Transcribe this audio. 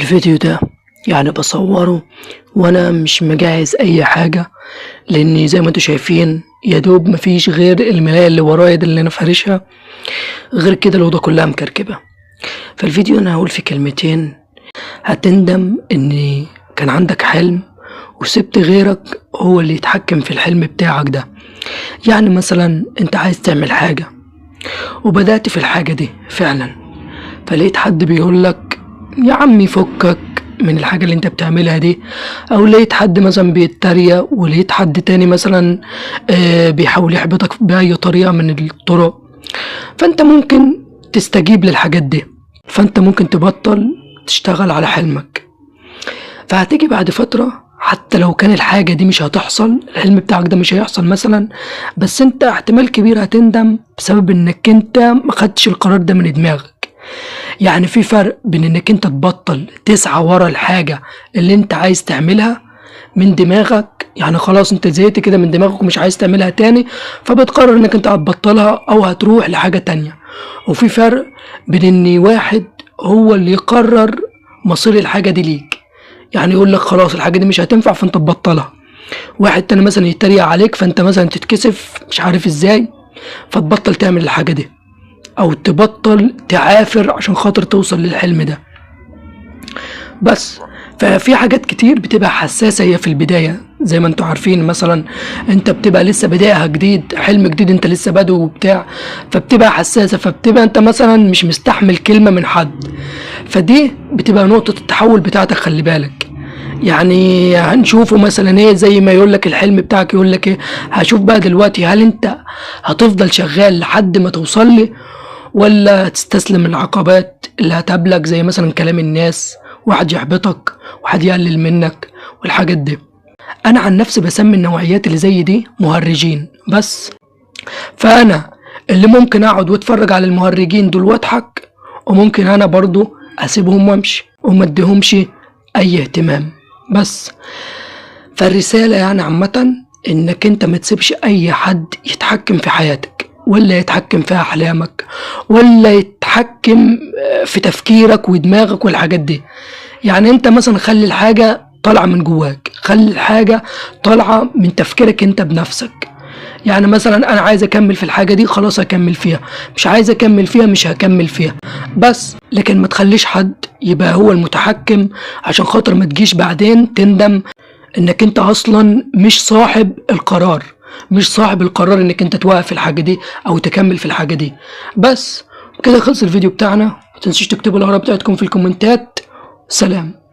الفيديو ده يعني بصوره وانا مش مجهز اي حاجة، لاني زي ما انتوا شايفين يا دوب مفيش غير الملاية اللي ورايا دي اللي انا فارشها. غير كده الاوضة كلها مكركبة. فالفيديو انا هقول فيه كلمتين هتندم ان كان عندك حلم وسبت غيرك هو اللي يتحكم في الحلم بتاعك ده. يعني مثلا انت عايز تعمل حاجة وبدأت في الحاجة دي فعلا، فلقيت حد بيقولك يا عمي فكك من الحاجة اللي انت بتعملها دي، او لقيت حد مثلا بيتريق، ولقيت حد تاني مثلا بيحاول يحبطك بأي طريقة من الطرق. فانت ممكن تستجيب للحاجات دي، فانت ممكن تبطل تشتغل على حلمك. فهتيجي بعد فترة حتى لو كان الحاجة دي مش هتحصل، الحلم بتاعك ده مش هيحصل مثلا، بس انت احتمال كبير هتندم بسبب انك انت ما خدتش القرار ده من دماغك. يعني في فرق بين انك انت تبطل تسعى ورا الحاجة اللي انت عايز تعملها من دماغك، يعني خلاص انت زهقت كده من دماغك ومش عايز تعملها تاني، فبتقرر انك انت هتبطلها او هتروح لحاجة تانية. وفي فرق بين ان واحد هو اللي يقرر مصير الحاجة دي ليك، يعني يقول لك خلاص الحاجة دي مش هتنفع فانت تبطلها. واحد تاني مثلا يتريق عليك فانت مثلا تتكسف مش عارف ازاي فتبطل تعمل الحاجة دي، او تبطل تعافر عشان خاطر توصل للحلم ده. بس ففي حاجات كتير بتبقى حساسة هي في البداية، زي ما انتوا عارفين مثلا انت بتبقى لسه بداية جديد، حلم جديد انت لسه بادئ وبتاع، فبتبقى حساسة، فبتبقى انت مثلا مش مستحمل كلمة من حد، فدي بتبقى نقطة التحول بتاعتك. خلي بالك، يعني هنشوفه مثلا ايه، زي ما يقول لك الحلم بتاعك يقول لك ايه. هشوف بقى دلوقتي هل انت هتفضل شغال لحد ما توصل لي، ولا تستسلم للعقبات اللي هتقابلك، زي مثلا كلام الناس، واحد يحبطك، واحد يقلل منك، والحاجات دي. انا عن نفسي بسمي النوعيات اللي زي دي مهرجين بس. فانا اللي ممكن اقعد واتفرج على المهرجين دول واضحك، وممكن انا برضو اسيبهم وامشي وما اديهمش اي اهتمام بس. فالرسالة يعني عامة انك انت ما تسيبش اي حد يتحكم في حياتك، ولا يتحكم في احلامك، ولا يتحكم في تفكيرك ودماغك والحاجات دي. يعني انت مثلا خلي الحاجة طالعة من جواك، خلي الحاجة طالعة من تفكيرك انت بنفسك. يعني مثلا انا عايز اكمل في الحاجة دي، خلاص اكمل فيها، مش عايز اكمل فيها مش هكمل فيها بس. لكن ما تخليش حد يبقى هو المتحكم، عشان خاطر ما تجيش بعدين تندم انك انت اصلا مش صاحب القرار، مش صاحب القرار انك انت توقف في الحاجة دي او تكمل في الحاجة دي بس. كده خلص الفيديو بتاعنا، متنسوش تكتبوا الآراء بتاعتكم في الكومنتات. سلام.